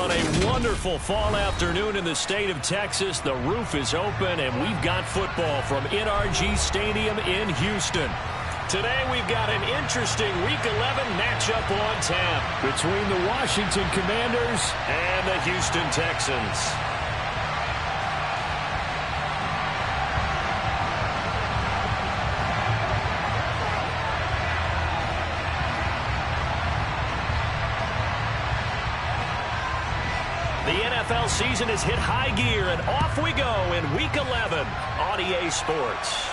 on a wonderful fall afternoon in the state of Texas. The roof is open, and we've got football from NRG Stadium in Houston. Today we've got an interesting Week 11 matchup on tap between the Washington Commanders and the Houston Texans. The NFL season has hit high gear, and off we go in Week 11 on EA Sports.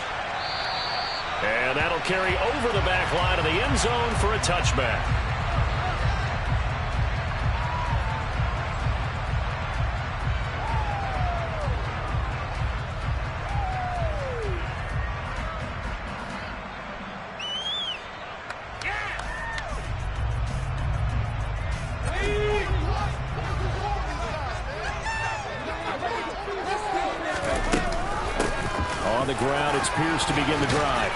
And that'll carry over the back line of the end zone for a touchback. On the ground, it's Pierce to begin the drive.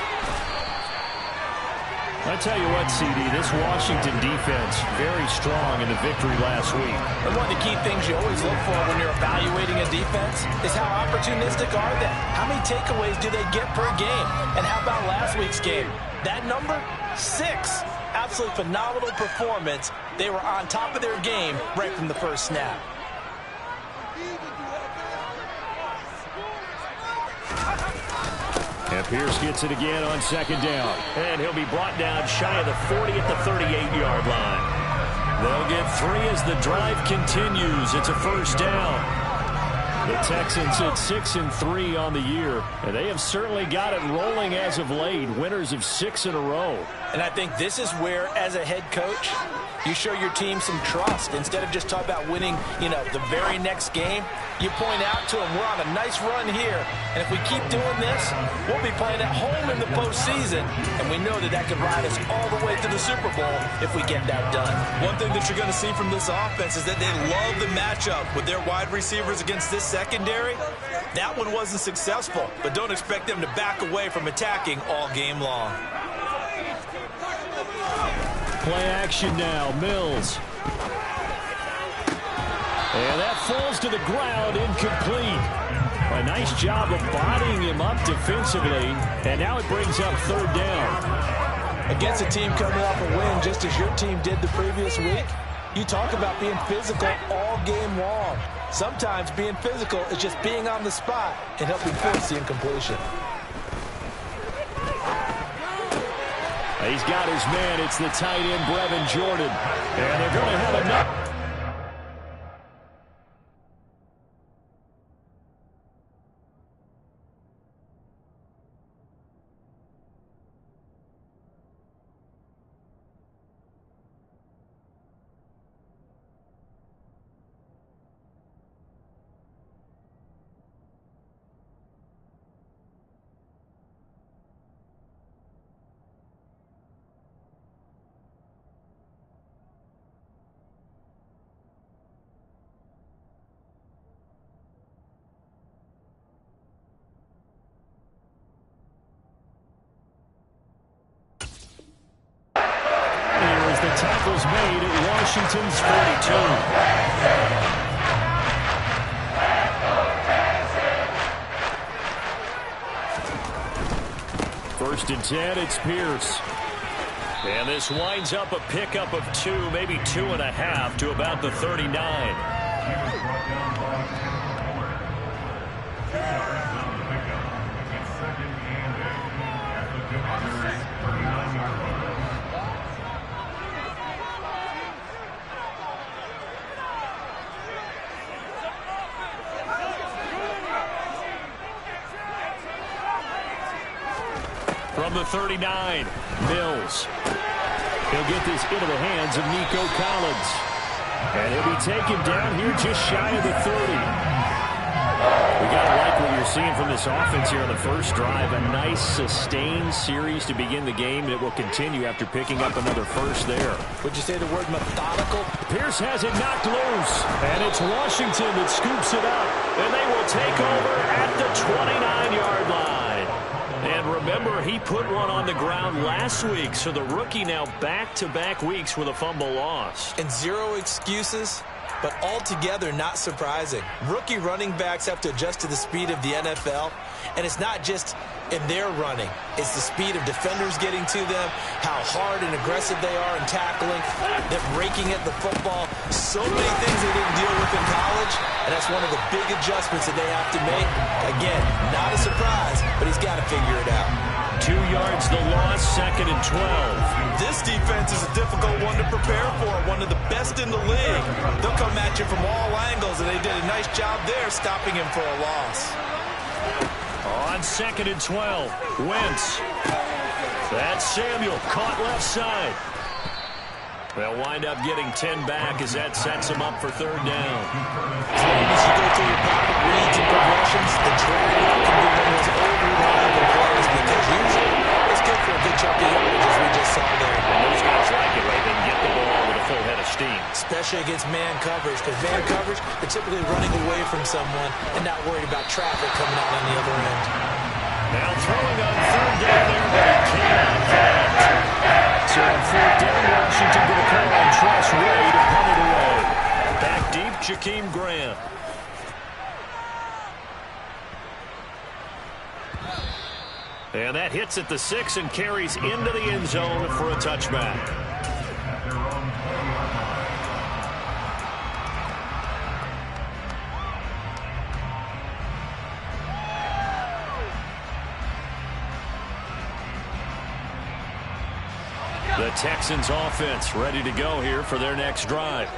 I tell you what, CD, this Washington defense, very strong in the victory last week. And one of the key things you always look for when you're evaluating a defense is how opportunistic are they? How many takeaways do they get per game? And how about last week's game? That number, 6. Absolutely phenomenal performance. They were on top of their game right from the first snap. And Pierce gets it again on second down. And he'll be brought down shy of the 40 at the 38-yard line. They'll get 3 as the drive continues. It's a first down. The Texans at 6-3 on the year, and they have certainly got it rolling as of late. Winners of 6 in a row. And I think this is where, as a head coach, you show your team some trust. Instead of just talking about winning, the very next game, you point out to them, we're on a nice run here. And if we keep doing this, we'll be playing at home in the postseason. And we know that that could ride us all the way to the Super Bowl if we get that done. One thing that you're going to see from this offense is that they love the matchup with their wide receivers against this secondary. That one wasn't successful, but don't expect them to back away from attacking all game long. Play action now, Mills. And that falls to the ground, incomplete. A nice job of bodying him up defensively, and now it brings up third down. Against a team coming off a win, just as your team did the previous week, you talk about being physical all game long. Sometimes being physical is just being on the spot and helping force the incompletion. He's got his man. It's the tight end, Brevin Jordan. And they're going to have enough. The tackle's made at Washington's 42. First and 10, it's Pierce. And this winds up a pickup of 2, maybe 2.5 to about the 39. From the 39, Mills. He'll get this into the hands of Nico Collins. And he'll be taken down here just shy of the 30. We got to like what you're seeing from this offense here on the first drive. A nice, sustained series to begin the game that will continue after picking up another first there. Would you say the word methodical? Pierce has it knocked loose. And it's Washington that scoops it up. And they will take over at the 29-yard line. And remember, he put one on the ground last week, so the rookie now back-to-back weeks with a fumble lost. And 0 excuses but altogether not surprising. Rookie running backs have to adjust to the speed of the NFL, and it's not just in their running. It's the speed of defenders getting to them, how hard and aggressive they are in tackling, them raking at the football. So many things they didn't deal with in college, and that's one of the big adjustments that they have to make. Again, not a surprise, but he's got to figure it out. 2 yards the loss, 2nd and 12. This defense is a difficult one to prepare for, one of the best in the league. They'll come at you from all angles, and they did a nice job there stopping him for a loss. On 2nd and 12, Wentz. That's Samuel, caught left side. They'll wind up getting 10 back as that sets them up for 3rd down. As long as you go through your pocket reads and progressions, the drag out can be one of those old reliable plays because usually it's good for a good chunk of yardage as we just saw there. And those guys like it, right? They can get the ball with a full head of steam. Especially against man coverage, because man coverage, they're typically running away from someone and not worried about traffic coming out on the other end. Now throwing on 3rd down there, but he cannot connect. So on 4th down, Washington going to call on Tress Way to punt it away. Back deep, Jakeem Graham. And that hits at the 6 and carries into the end zone for a touchback. The Texans offense ready to go here for their next drive.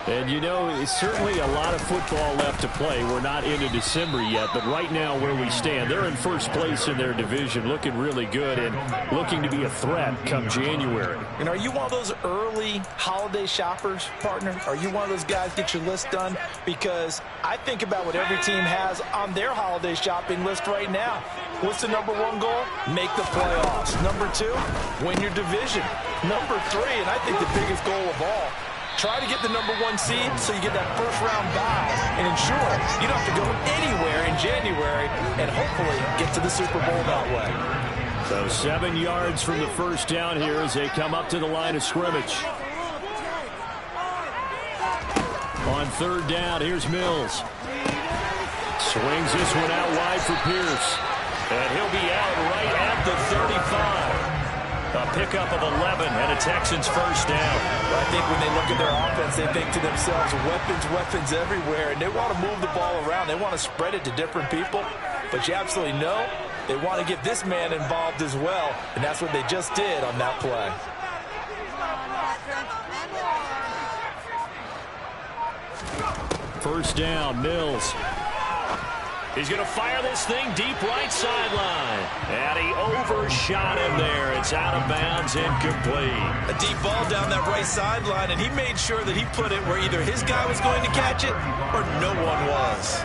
And you know, it's certainly a lot of football left to play. We're not into December yet, but right now where we stand, they're in first place in their division, looking really good and looking to be a threat come January. And are you one of those early holiday shoppers, partner? Are you one of those guys get your list done? Because I think about what every team has on their holiday shopping list right now. What's the number 1 goal? Make the playoffs. Number 2, win your division. Number 3, and I think the biggest goal of all, try to get the number 1 seed so you get that first-round bye and ensure you don't have to go anywhere in January and hopefully get to the Super Bowl that way. So 7 yards from the first down here as they come up to the line of scrimmage. On 3rd down, here's Mills. Swings this one out wide for Pierce. And he'll be out right at the 35. A pickup of 11 and a Texans first down. Well, I think when they look at their offense, they think to themselves, weapons everywhere, and they want to move the ball around. They want to spread it to different people, but you absolutely know they want to get this man involved as well, and that's what they just did on that play. First down, Mills. He's going to fire this thing deep right sideline. And he overshot him there. It's out of bounds, incomplete. A deep ball down that right sideline, and he made sure that he put it where either his guy was going to catch it or no one was.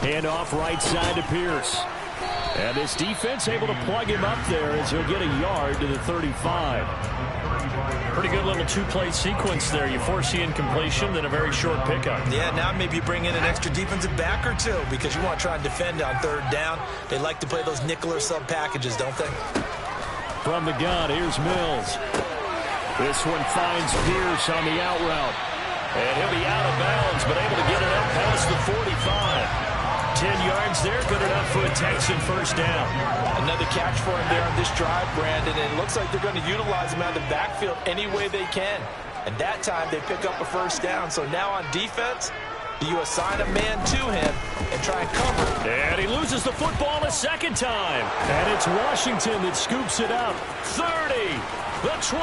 Hand off right side to Pierce. And this defense able to plug him up there as he'll get a yard to the 35. Pretty good little 2-play sequence there. You force the incompletion, then a very short pickup. Yeah, now maybe you bring in an extra defensive back or two because you want to try and defend on 3rd down. They like to play those nickel or sub packages, don't they? From the gun, here's Mills. This one finds Pierce on the out route. And he'll be out of bounds, but able to get it up past the 45. 10 yards there, good enough for a Texan first down. Another catch for him there on this drive, Brandon, and it looks like they're going to utilize him out of the backfield any way they can. And that time they pick up a first down. So now on defense, do you assign a man to him and try and cover? And he loses the football a second time. And it's Washington that scoops it up. 30, the 20.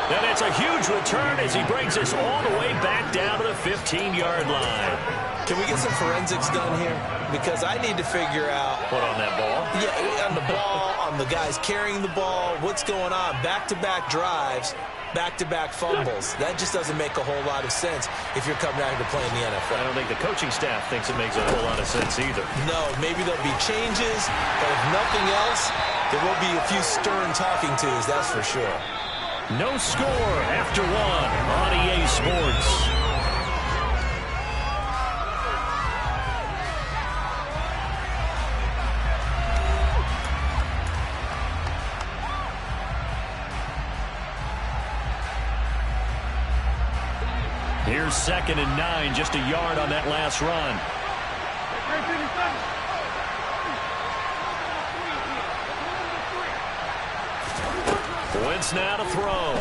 And it's a huge return as he brings us all the way back down to the 15-yard line. Can we get some forensics done here? Because I need to figure out... What, on that ball? Yeah, on the ball, on the guys carrying the ball, what's going on? Back-to-back drives, back-to-back fumbles. That just doesn't make a whole lot of sense if you're coming out here to play in the NFL. I don't think the coaching staff thinks it makes a whole lot of sense either. No, maybe there'll be changes, but if nothing else, there will be a few stern talking tos, that's for sure. No score after 1 on EA Sports. Here's 2nd and 9, just a yard on that last run. Wentz now to throw.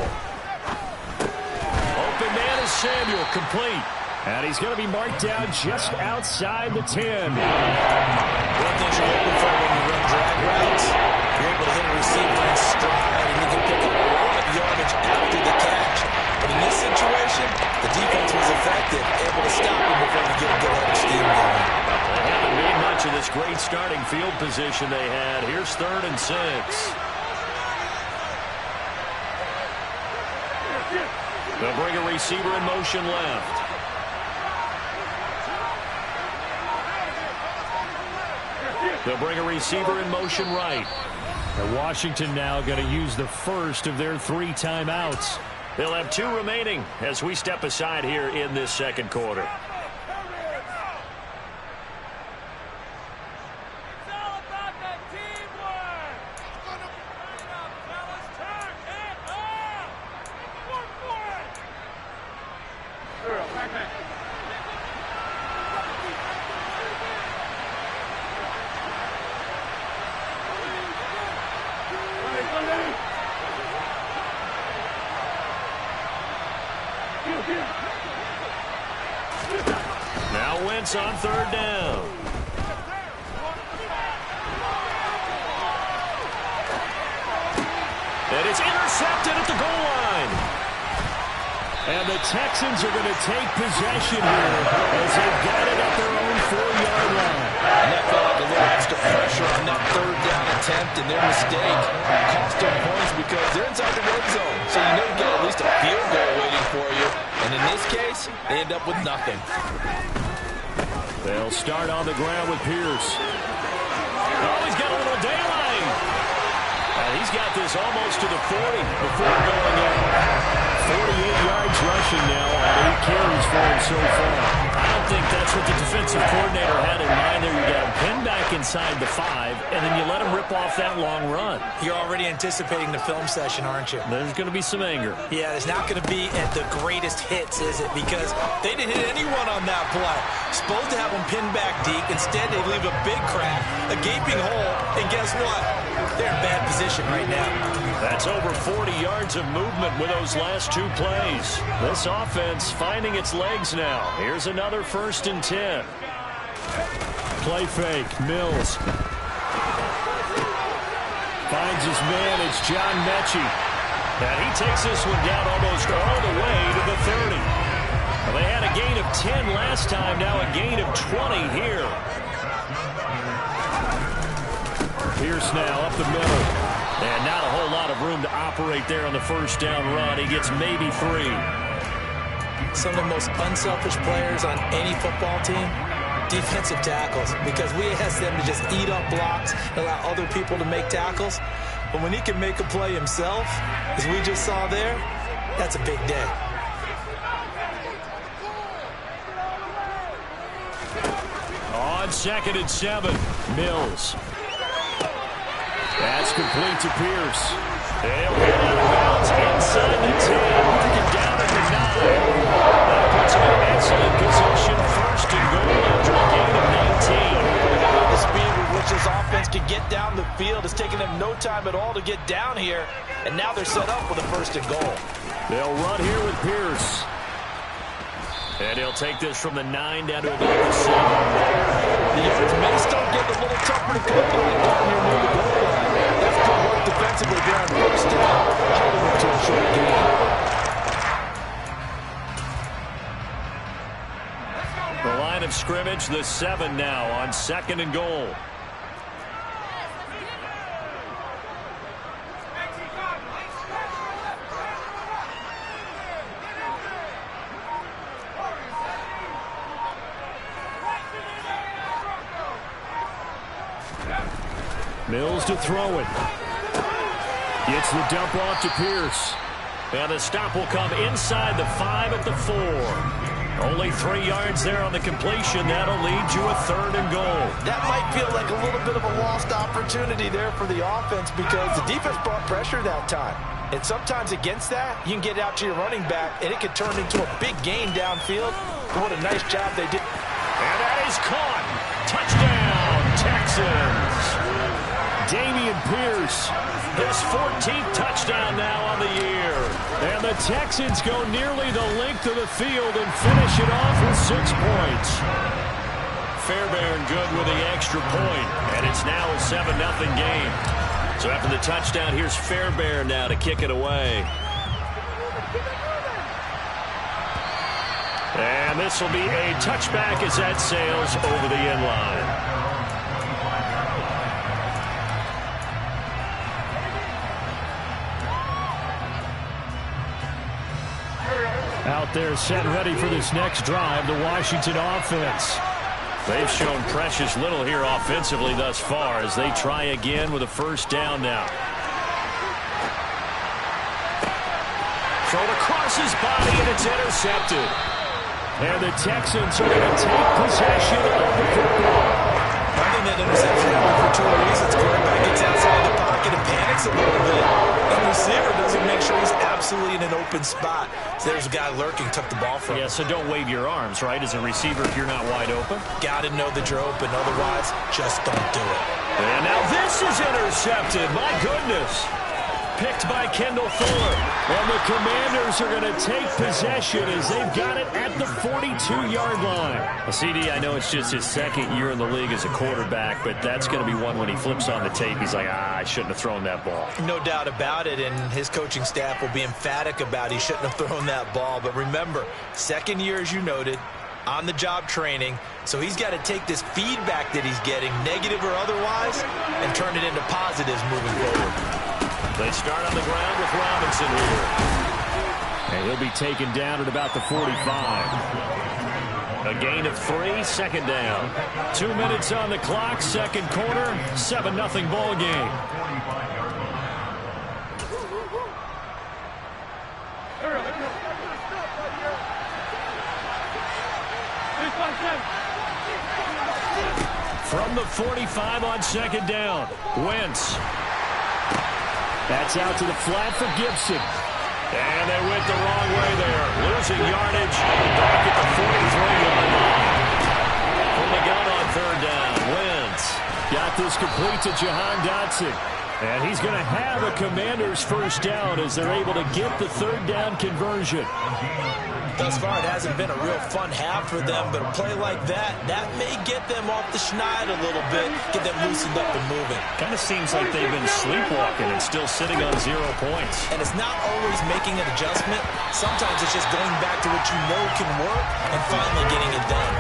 Open man is Samuel, complete. And he's going to be marked down just outside the 10. One thing you're looking for when you run drag routes, you're able to hit a receiver in stride, and you can pick up a lot of yardage after the catch. But in this situation, the defense was effective, able to stop him before he get a good head of steam going. They haven't made much of this great starting field position they had. Here's 3rd and 6. They'll bring a receiver in motion left. They'll bring a receiver in motion right. And Washington now going to use the first of their 3 timeouts. They'll have 2 remaining as we step aside here in this second quarter. Now Wentz on 3rd down. And it's intercepted at the goal line. And the Texans are going to take possession here as they've got it at their own 4-yard line. And that felt like a little extra pressure on that 3rd down attempt, and their mistake cost them points because they're inside the red zone. So you know you've got at least a field goal waiting for you. And in this case, they end up with nothing. They'll start on the ground with Pierce. Oh, he's got a little daylight. And he's got this almost to the 40 before going out. 48 yards rushing now on 8 carries for him so far. I don't think that's what the defensive coordinator had in mind there. You got him pinned back inside the 5, and then you let him rip off that long run. You're already anticipating the film session, aren't you? There's going to be some anger. Yeah, there's not going to be at the greatest hits, is it? Because they didn't hit anyone on that play. Supposed to have them pinned back deep. Instead, they leave a big crack, a gaping hole, and guess what? They're in bad position right now. That's over 40 yards of movement with those last 2 plays. This offense finding its legs now. Here's another 1st and 10. Play fake. Mills finds his man. It's John Mechie. And he takes this one down almost all the way to the 30. Well, they had a gain of 10 last time. Now a gain of 20 here. Pierce now up the middle. And not a whole lot of room to operate there on the 1st down run. He gets maybe 3. Some of the most unselfish players on any football team, defensive tackles, because we ask them to just eat up blocks, allow other people to make tackles. But when he can make a play himself, as we just saw there, that's a big day. On 2nd and 7, Mills. That's complete to Pierce. They'll get out of bounds inside the 10. Working down at the 9. That puts him in excellent position. 1st and goal after a gain of 19. The speed with which this offense can get down the field has taken them no time at all to get down here. And now they're set up with a 1st and goal. They'll run here with Pierce. And he'll take this from the 9 down to about the 7. The yards may start getting a little tougher to come down here near the goal line. That's good work defensively there on 1st down. Holding them to a short gain. The line of scrimmage, the 7 now on 2nd and goal. Mills to throw it. Gets the dump off to Pierce. And the stop will come inside the 5 at the 4. Only 3 yards there on the completion. That'll lead you a 3rd and goal. That might feel like a little bit of a lost opportunity there for the offense because the defense brought pressure that time. And sometimes against that, you can get it out to your running back, and it could turn into a big gain downfield. But what a nice job they did. And that is caught. Touchdown, Texans. Dameon Pierce, his 14th touchdown now on the year. And the Texans go nearly the length of the field and finish it off with 6 points. Fairbairn good with the extra point, and it's now a 7-0 game. So after the touchdown, here's Fairbairn now to kick it away. And this will be a touchback as that sails over the end line. Out there set ready for this next drive, the Washington offense. They've shown precious little here offensively thus far as they try again with a first down now. Thrown across his body, and it's intercepted. And the Texans are going to take possession of the football. I think that interception happened for 2 reasons. Quarterback gets outside the pocket and panics a little bit. And the receiver doesn't make sure he's absolutely in an open spot. So there's a guy lurking, took the ball from him. Yeah, so don't wave your arms, right, as a receiver if you're not wide open. Got to know that you're open. Otherwise, just don't do it. And now this is intercepted. My goodness. Picked by Kendall Fuller. And the Commanders are going to take possession as they've got it at the 42-yard line. Well, CD, I know it's just his second year in the league as a quarterback, but that's going to be one when he flips on the tape. He's like, I shouldn't have thrown that ball. No doubt about it, and his coaching staff will be emphatic about he shouldn't have thrown that ball. But remember, second year, as you noted, on-the-job training, so he's got to take this feedback that he's getting, negative or otherwise, and turn it into positives moving forward. They start on the ground with Robinson here. And he'll be taken down at about the 45. A gain of 3, second down. 2 minutes on the clock, second quarter, 7-0 ball game. From the 45 on second down, Wentz. That's out to the flat for Gibson. And they went the wrong way there. Losing yardage back at the 43-yard line. From the gun on third down, Wentz got this complete to Jahan Dotson. And he's going to have a Commander's first down as they're able to get the third down conversion. Thus far, it hasn't been a real fun half for them, but a play like that may get them off the schneid a little bit, get them loosened up and moving. Kind of seems like they've been sleepwalking and still sitting on 0 points. And it's not always making an adjustment. Sometimes it's just going back to what you know can work and finally getting it done.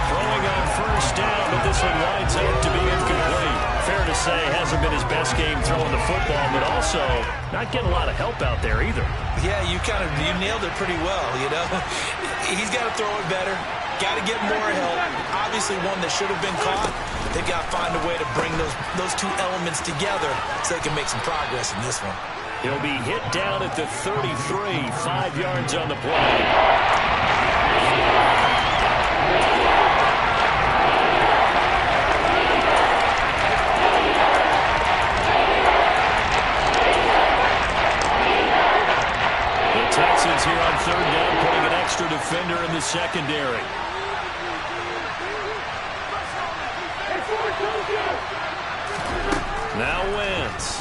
Throwing on first down, but this one winds up to be incomplete. Fair to say, hasn't been his best game throwing the football, but also not getting a lot of help out there either. Yeah, you nailed it pretty well, you know. He's got to throw it better, got to get more help. Obviously one that should have been caught. They've got to find a way to bring those two elements together so they can make some progress in this one. He'll be hit down at the 33, 5 yards on the play. Texans here on third down, putting an extra defender in the secondary. Now Wentz.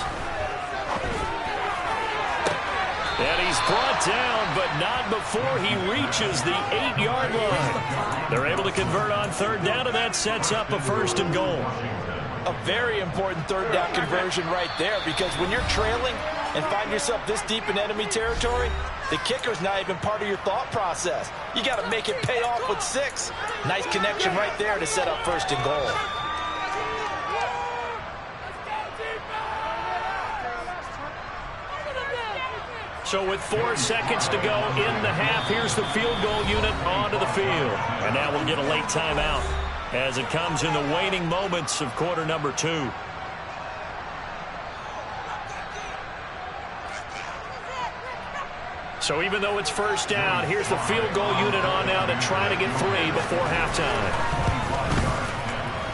And he's brought down, but not before he reaches the 8-yard line. They're able to convert on third down, and that sets up a first and goal. A very important third down conversion right there, because when you're trailing and find yourself this deep in enemy territory, the kicker's not even part of your thought process. You got to make it pay off with 6. Nice connection right there to set up first and goal. So with 4 seconds to go in the half, here's the field goal unit onto the field. And now we'll get a late timeout as it comes in the waning moments of quarter number 2. So even though it's first down, here's the field goal unit on now to try to get 3 before halftime.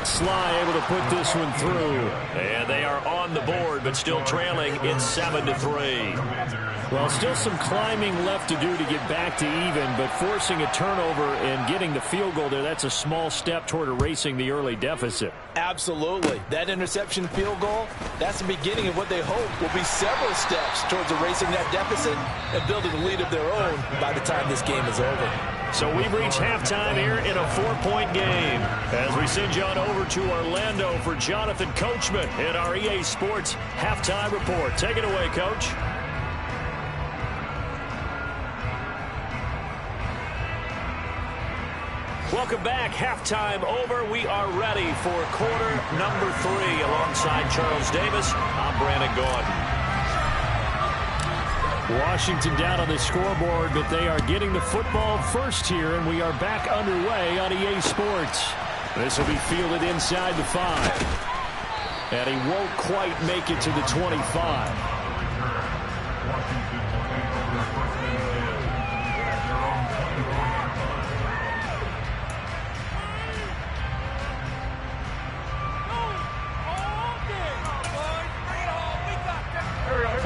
Sly able to put this one through. And they are on the board, but still trailing. It's 7-3. Well, still some climbing left to do to get back to even, but forcing a turnover and getting the field goal there, that's a small step toward erasing the early deficit. Absolutely. That interception field goal, that's the beginning of what they hope will be several steps towards erasing that deficit and building a lead of their own by the time this game is over. So we've reached halftime here in a 4-point game. As we send you on over to Orlando for Jonathan Coachman in our EA Sports Halftime Report. Take it away, Coach. Welcome back. Halftime over. We are ready for quarter number 3. Alongside Charles Davis, I'm Brandon Gaudin. Washington down on the scoreboard, but they are getting the football first here, and we are back underway on EA Sports. This will be fielded inside the 5. And he won't quite make it to the 25.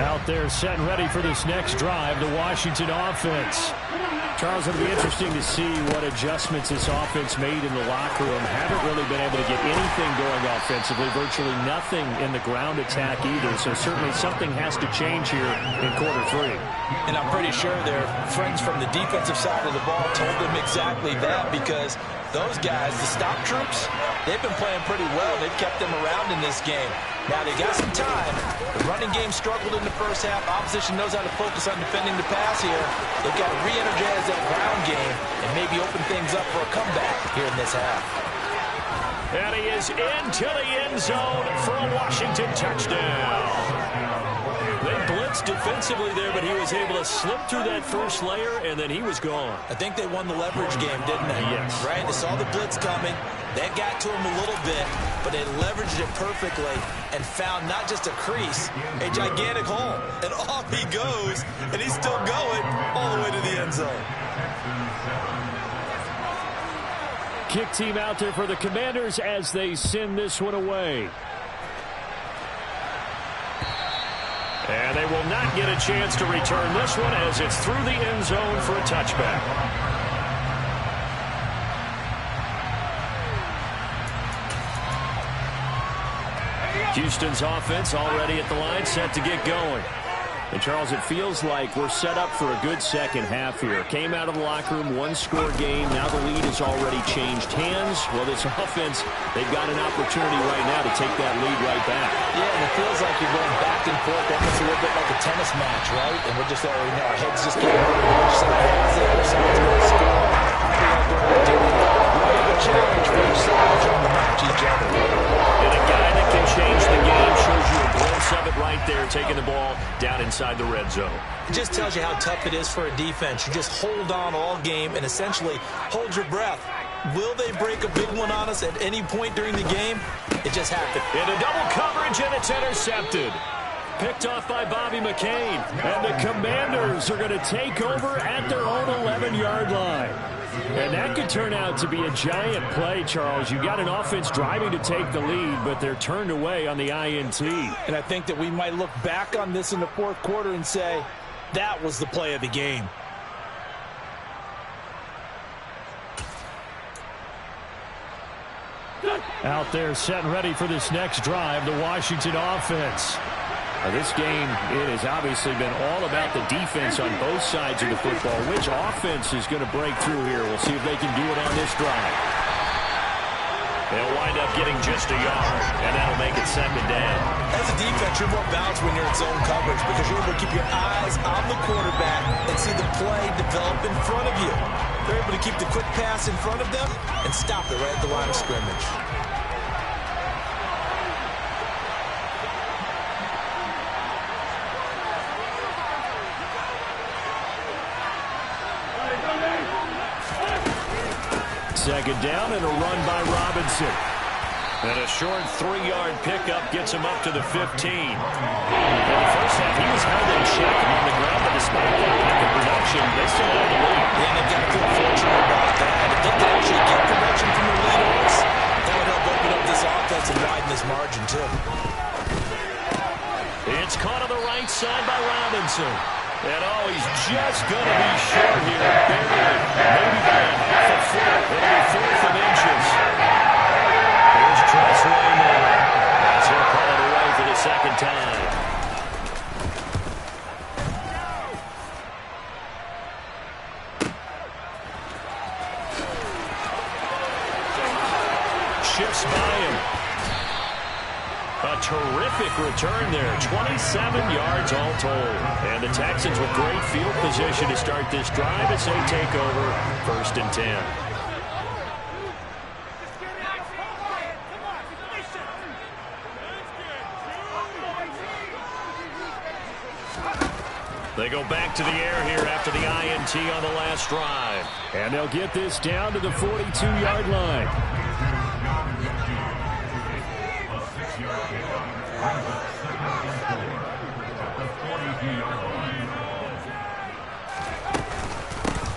Out there set and ready for this next drive, the Washington offense. Charles, it'll be interesting to see what adjustments this offense made in the locker room. Haven't really been able to get anything going offensively, virtually nothing in the ground attack either. So certainly something has to change here in quarter 3. And I'm pretty sure their friends from the defensive side of the ball told them exactly that, because those guys, the stop troops, they've been playing pretty well. They've kept them around in this game. Now they got some time. The running game struggled in the first half. Opposition knows how to focus on defending the pass here. They've got to re-energize that ground game and maybe open things up for a comeback here in this half. And he is into the end zone for a Washington touchdown. They blitzed defensively there, but he was able to slip through that first layer, and then he was gone. I think they won the leverage game, didn't they? Yes. Right? They saw the blitz coming. That got to him a little bit, but they leveraged it perfectly and found not just a crease, a gigantic hole. And off he goes, and he's still going all the way to the end zone. Kick team out there for the Commanders as they send this one away. And they will not get a chance to return this one as it's through the end zone for a touchback. Houston's offense already at the line, set to get going. And, Charles, it feels like we're set up for a good second half here. Came out of the locker room, one-score game. Now the lead has already changed hands. Well, this offense, they've got an opportunity right now to take that lead right back. Yeah, and it feels like you're going back and forth. Almost a little bit like a tennis match, right? And we're just already know our heads just get moving. Each side has it. Each side's going to score. I feel like we're doing a challenge for each side trying to match each other. And a guy that can change the game shows you a glimpse of it right there, taking the ball down inside the red zone. It just tells you how tough it is for a defense. You just hold on all game and essentially hold your breath. Will they break a big one on us at any point during the game? It just happened. Into double coverage, and it's intercepted. Picked off by Bobby McCain. And the Commanders are going to take over at their own 11-yard line. And that could turn out to be a giant play, Charles. You got an offense driving to take the lead, but they're turned away on the INT. And I think that we might look back on this in the fourth quarter and say, that was the play of the game. Out there set and ready for this next drive, the Washington offense. Now, this game, it has obviously been all about the defense on both sides of the football. Which offense is going to break through here? We'll see if they can do it on this drive. They'll wind up getting just a yard, and that'll make it second down. As a defense, you're more balanced when you're in zone coverage because you're able to keep your eyes on the quarterback and see the play develop in front of you. They're able to keep the quick pass in front of them and stop it right at the line of scrimmage. Second down and a run by Robinson. And a short 3-yard pickup gets him up to the 15. In the first half, he was held in check on the ground, but despite that lack of production, they still have the lead. Yeah, and they've got to feel fortunate about that. If they can actually get production from the leaders, that would help open up this offense and widen this margin, too. It's caught on the right side by Robinson. And, oh, he's just going to be short here. Barely. Maybe by a half a foot. It'll be 4th and inches. Here's Tressway now. As he'll call it away for the second time. Shifts by him. A terrific return there. 27 yards all told. And the Texans with great field position to start this drive as they take over 1st and 10. They go back to the air here after the INT on the last drive. And they'll get this down to the 42-yard line.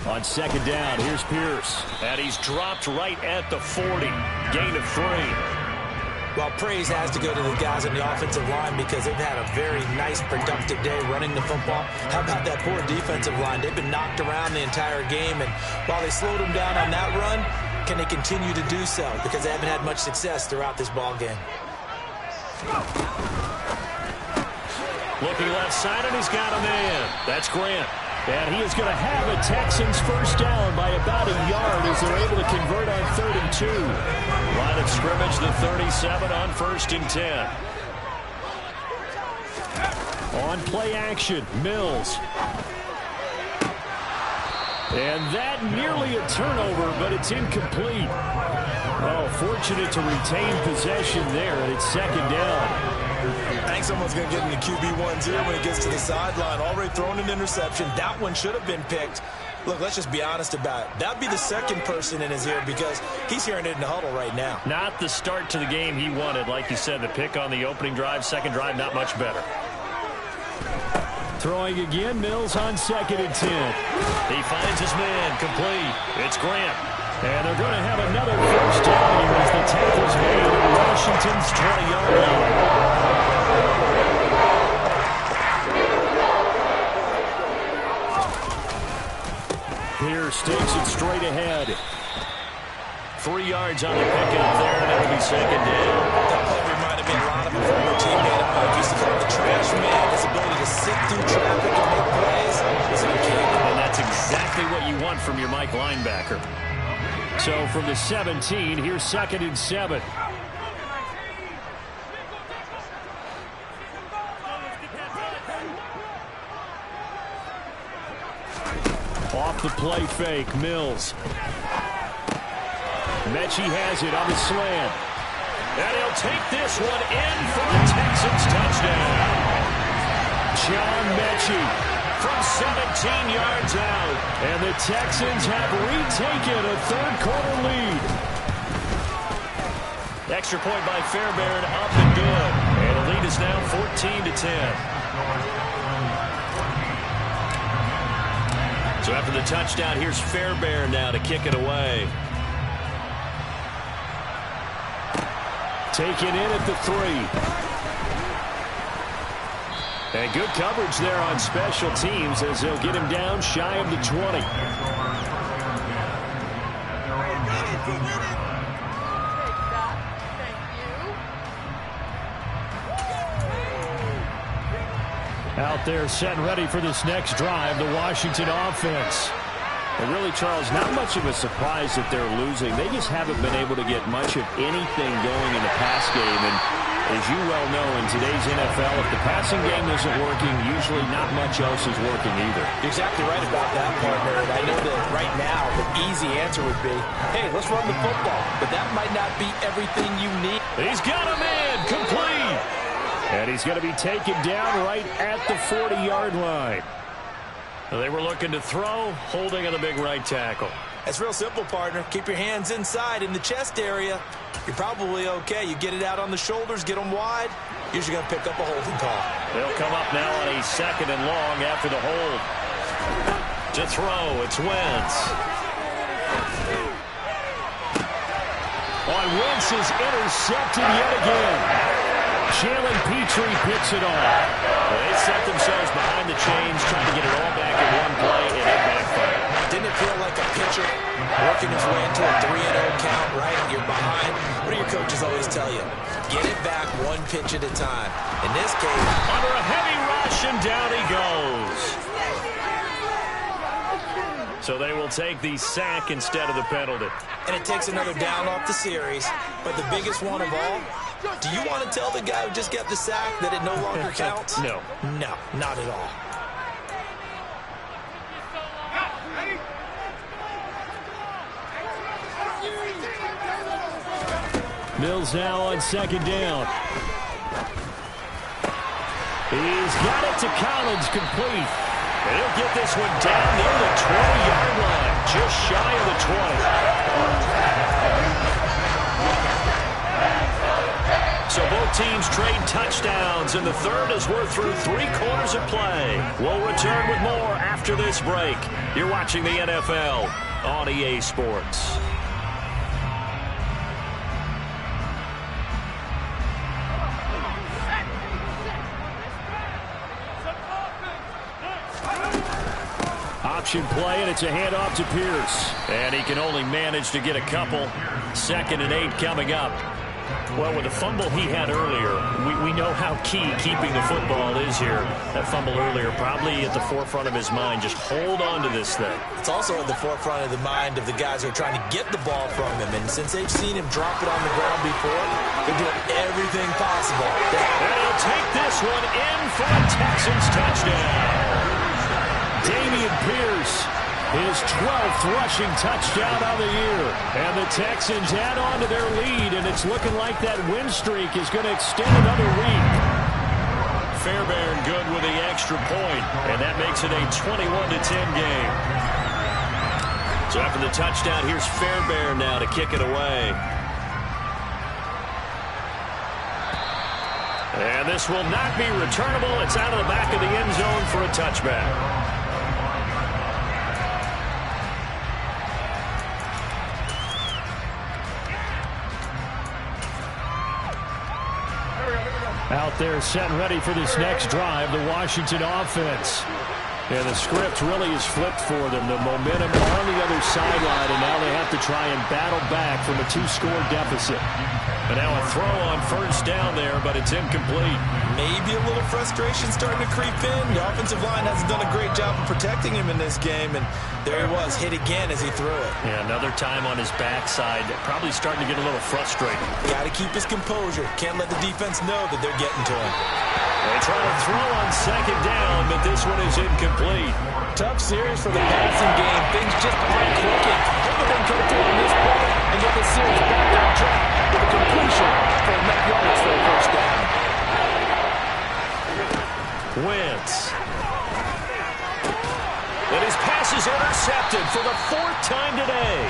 On 2nd down, here's Pierce. And he's dropped right at the 40. Gain of 3. Well, praise has to go to the guys on the offensive line because they've had a very nice, productive day running the football. How about that poor defensive line? They've been knocked around the entire game, and while they slowed them down on that run, can they continue to do so? Because they haven't had much success throughout this ball game. Looking left side, and he's got a man. That's Grant. And he is going to have a Texans first down by about a yard as they're able to convert on 3rd and 2. Line of scrimmage, the 37 on 1st and 10. On play action, Mills. And that nearly a turnover, but it's incomplete. Oh, fortunate to retain possession there, and it's 2nd down. I think someone's going to get in the QB1's ear when he gets to the sideline. Already thrown an interception. That one should have been picked. Look, let's just be honest about it. That would be the second person in his ear because he's hearing it in the huddle right now. Not the start to the game he wanted. Like you said, the pick on the opening drive, second drive, not much better. Throwing again, Mills on 2nd and 10. He finds his man, complete. It's Grant. And they're going to have another first down here as the tackle's made at Washington's 20-yard line. Pierce takes it straight ahead. 3 yards on the pickup there, and it'll be 2nd down. That play reminded me a lot of a former teammate of mine. Used to call the trash man. His ability to sit through traffic and make plays is uncanny. And that's exactly what you want from your Mike linebacker. So from the 17, here's 2nd and 7. Off the play fake, Mills. Mechie has it on the slant. And he'll take this one in for the Texans touchdown. John Mechie from 17 yards out. And the Texans have retaken a third-quarter lead. Extra point by Fairbairn, up and good. And the lead is now 14-10. So after the touchdown, here's Fairbairn now to kick it away. Taken in at the 3. And good coverage there on special teams as they'll get him down shy of the 20. Out there set and ready for this next drive, the Washington offense. And really, Charles, not much of a surprise that they're losing. They just haven't been able to get much of anything going in the pass game. And as you well know, in today's NFL, if the passing game isn't working, usually not much else is working either. You're exactly right about that, partner. And I know that right now the easy answer would be, hey, let's run the football. But that might not be everything you need. He's got a man, complete. And he's going to be taken down right at the 40-yard line. They were looking to throw, holding on the big right tackle. It's real simple, partner. Keep your hands inside in the chest area. You're probably okay. You get it out on the shoulders, get them wide. Usually going to pick up a holding call. They'll come up now on a 2nd and long after the hold. To throw, it's Wentz. On Wentz is intercepted yet again. Jalen Petrie picks it off. Well, they set themselves behind the chains, trying to get it all back in one play, and it backfired. Didn't it feel like a pitcher working his way into a 3-0 count, right? You're behind. What do your coaches always tell you? Get it back one pitch at a time. In this case, under a heavy rush, and down he goes. So they will take the sack instead of the penalty. And it takes another down off the series. But the biggest one of all, do you want to tell the guy who just got the sack that it no longer counts? No. No, not at all. Mills now on second down. He's got it to Collins, complete. And he'll get this one down near the 20-yard line, just shy of the 20. So both teams trade touchdowns, and the third as we're through 3 quarters of play. We'll return with more after this break. You're watching the NFL on EA Sports. Option play, and it's a handoff to Pierce. And he can only manage to get a couple. 2nd and 8 coming up. Well, with the fumble he had earlier, we know how key keeping the football is here. That fumble earlier probably at the forefront of his mind. Just hold on to this thing. It's also at the forefront of the mind of the guys who are trying to get the ball from him. And since they've seen him drop it on the ground before, they're doing everything possible. And he'll take this one in for a Texans touchdown. Dameon Pierce, his 12th rushing touchdown of the year. And the Texans add on to their lead, and it's looking like that win streak is going to extend another week. Fairbairn good with the extra point, and that makes it a 21-10 game. So after the touchdown, here's Fairbairn now to kick it away. And this will not be returnable. It's out of the back of the end zone for a touchback. Out there set and ready for this next drive, the Washington offense. And the script really is flipped for them. The momentum on the other sideline, and now they have to try and battle back from a 2-score deficit. And now a throw on first down there, but it's incomplete. Maybe a little frustration starting to creep in. The offensive line hasn't done a great job of protecting him in this game, and there he was, hit again as he threw it. Yeah, another time on his backside, probably starting to get a little frustrated. Got to keep his composure. Can't let the defense know that they're getting to him. They try to throw on second down, but this one is incomplete. Tough series for the passing game. Things just aren't clicking. Hope they can come through on this point and get this series back on track with a completion for enough yards for a first down. Wentz. And his pass is intercepted for the 4th time today.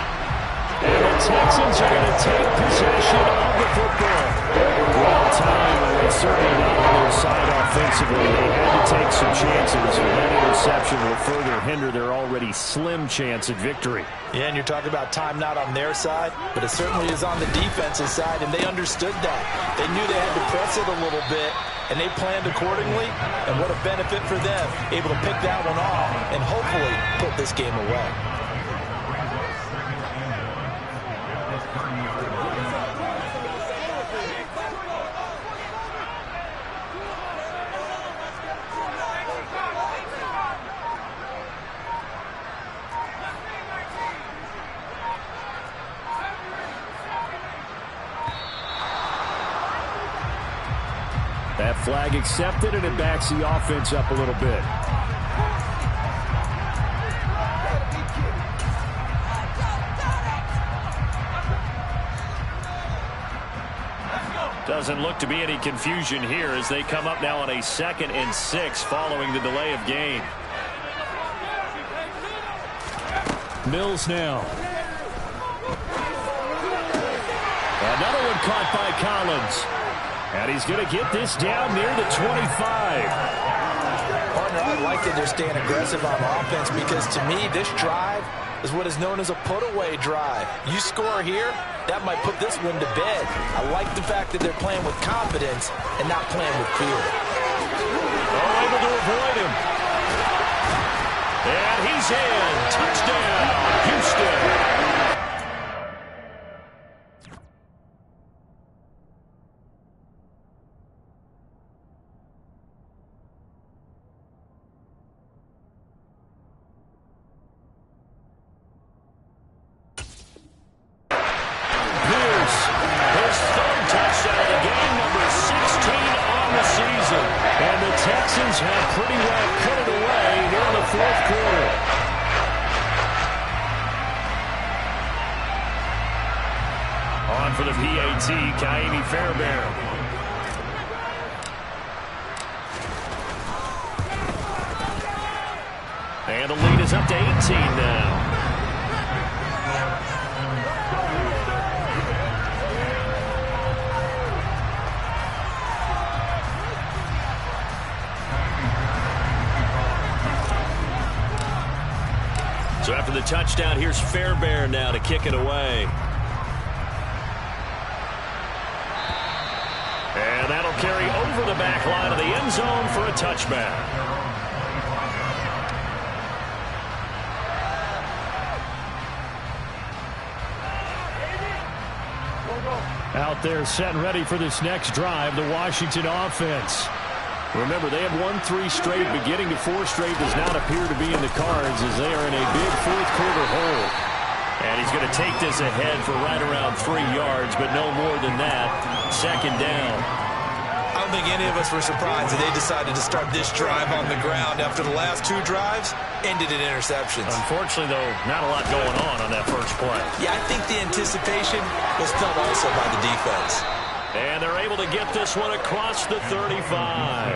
And the Texans are going to take possession of the football. Well timed, but it's certainly not on their side offensively. They had to take some chances. That interception will further hinder their already slim chance at victory. Yeah, and you're talking about time not on their side, but it certainly is on the defensive side, and they understood that. They knew they had to press it a little bit, and they planned accordingly, and what a benefit for them, able to pick that one off and hopefully put this game away. That flag accepted, and it backs the offense up a little bit. Doesn't look to be any confusion here as they come up now on a 2nd and 6 following the delay of game. Mills now. Another one caught by Collins. And he's going to get this down near the 25. Partner, I like that they're staying aggressive on offense because to me, this drive is what is known as a put-away drive. You score here, that might put this one to bed. I like the fact that they're playing with confidence and not playing with fear. Able to avoid him. And he's in. Touchdown, Houston. Texans have pretty well put it away here in the fourth quarter. On for the PAT, Kaimi Fairbairn. And the lead is up to 18 now. So after the touchdown, here's Fairbairn now to kick it away. And that'll carry over the back line of the end zone for a touchback. Out there set and ready for this next drive, the Washington offense. Remember, they have won 3 straight. Beginning to 4 straight does not appear to be in the cards as they are in a big fourth quarter hole. And he's going to take this ahead for right around 3 yards, but no more than that. Second down. I don't think any of us were surprised that they decided to start this drive on the ground after the last 2 drives ended in interceptions. Unfortunately, though, not a lot going on that first play. Yeah, I think the anticipation was felt also by the defense. And they're able to get this one across the 35.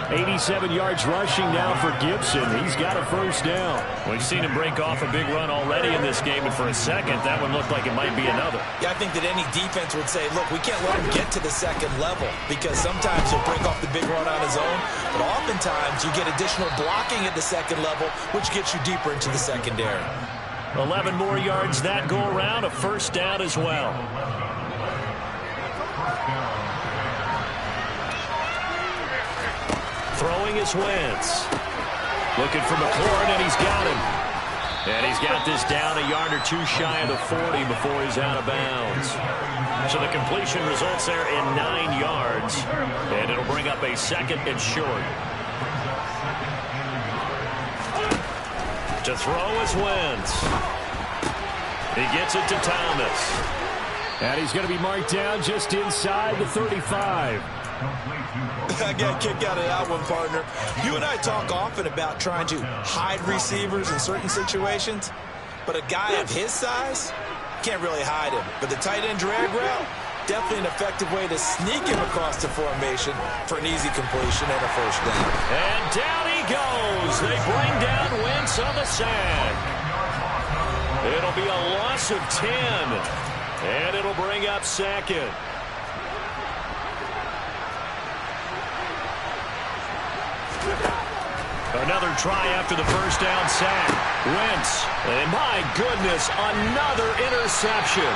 87 yards rushing now for Gibson. He's got a first down. We've seen him break off a big run already in this game, and for a second, that one looked like it might be another. Yeah, I think that any defense would say, look, we can't let him get to the second level because sometimes he'll break off the big run on his own, but oftentimes you get additional blocking at the second level, which gets you deeper into the secondary. 11 more yards that go around, a first down as well. Throwing is Wentz. Looking for McLaurin, and he's got him. And he's got this down a yard or 2 shy of the 40 before he's out of bounds. So the completion results there in 9 yards. And it'll bring up a second and short. To throw is Wentz. He gets it to Thomas. And he's going to be marked down just inside the 35. I got a kick out of that one, partner. You and I talk often about trying to hide receivers in certain situations, but a guy of his size can't really hide him. But the tight end drag route, definitely an effective way to sneak him across the formation for an easy completion and a first down. And down he goes. They bring down Wentz on the sack. It'll be a loss of 10, and it'll bring up second. Another try after the first down sack. Wentz, and my goodness, another interception.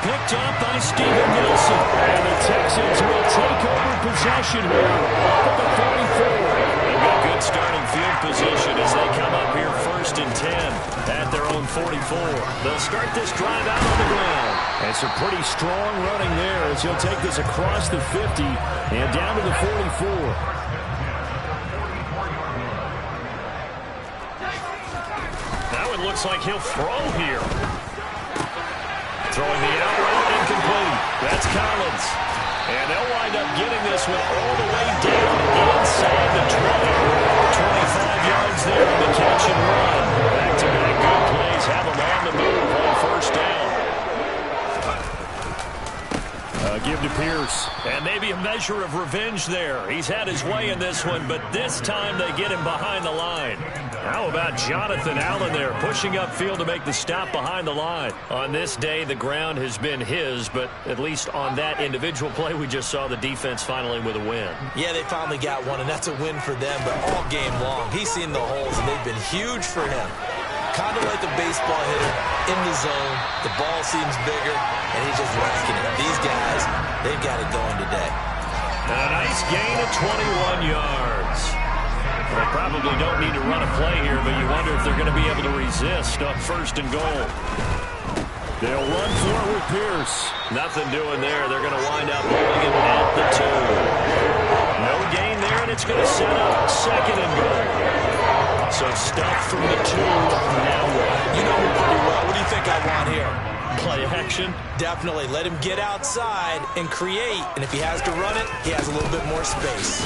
Picked up by Steven Nelson. And the Texans will take over possession here at the 44. They've got good starting field position as they come up here first and 10 at their own 44. They'll start this drive out on the ground. And some pretty strong running there as he'll take this across the 50 and down to the 44. Looks like he'll throw here. Throwing the out route incomplete. That's Collins. And they'll wind up getting this one all the way down inside the 20. 25 yards there on the catch and run. Back-to-back good plays have them on the move on first down. Give to Pierce. And maybe a measure of revenge there. He's had his way in this one, but this time they get him behind the line. How about Jonathan Allen there pushing upfield to make the stop behind the line? On this day, the ground has been his, but at least on that individual play, we just saw the defense finally with a win. Yeah, they finally got one, and that's a win for them, but all game long, he's seen the holes, and they've been huge for him. Kind of like a baseball hitter in the zone. The ball seems bigger, and he's just racking it. These guys, they've got it going today. And a nice gain of 21 yards. Well, they probably don't need to run a play here, but you wonder if they're going to be able to resist on 1st and goal. They'll run for it with Pierce. Nothing doing there. They're going to wind up holding him at the 2. No gain there, and it's going to set up 2nd and goal. So stuff from the 2. Now what? You know me pretty well. What do you think I want here? Play action? Definitely. Let him get outside and create. And if he has to run it, he has a little bit more space.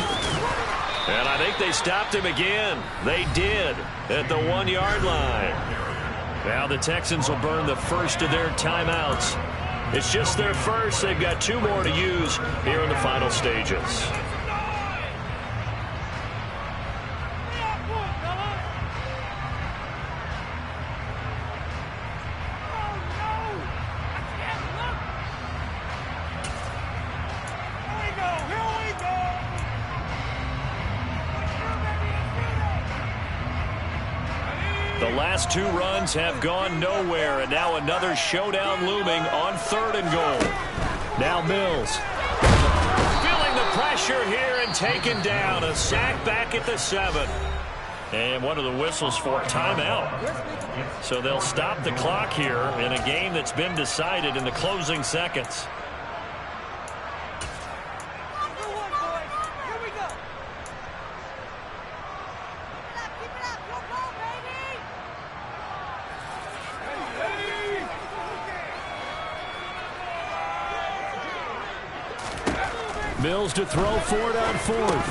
And I think they stopped him again. They did at the 1-yard line. Now the Texans will burn the first of their timeouts. It's just their first. They've got 2 more to use here in the final stages. The last 2 runs have gone nowhere, and now another showdown looming on 3rd and goal. Now Mills. Feeling the pressure here and taken down. A sack back at the 7. And one of the whistles for timeout. So they'll stop the clock here in a game that's been decided in the closing seconds. Mills to throw for it on 4th.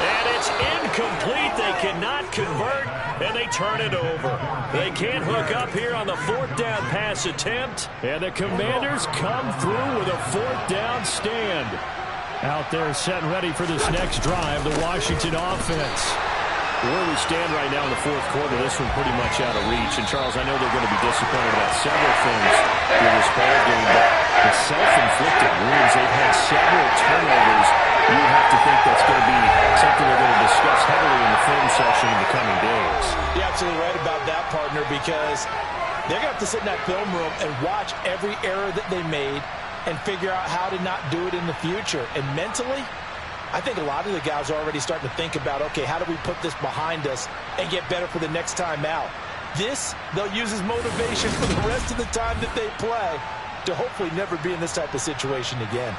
And it's incomplete. They cannot convert, and they turn it over. They can't hook up here on the 4th down pass attempt. And the Commanders come through with a 4th down stand. Out there set and ready for this next drive, the Washington offense. Where we stand right now in the 4th quarter, this one pretty much out of reach. And, Charles, I know they're going to be disappointed about several things in this ball game, but the self-inflicted wounds, they've had several turnovers. You have to think that's going to be something they're going to discuss heavily in the film section in the coming days. You're absolutely right about that, partner, because they're going to have to sit in that film room and watch every error that they made and figure out how to not do it in the future. And mentally, I think a lot of the guys are already starting to think about, okay, how do we put this behind us and get better for the next time out? This, they'll use as motivation for the rest of the time that they play to hopefully never be in this type of situation again.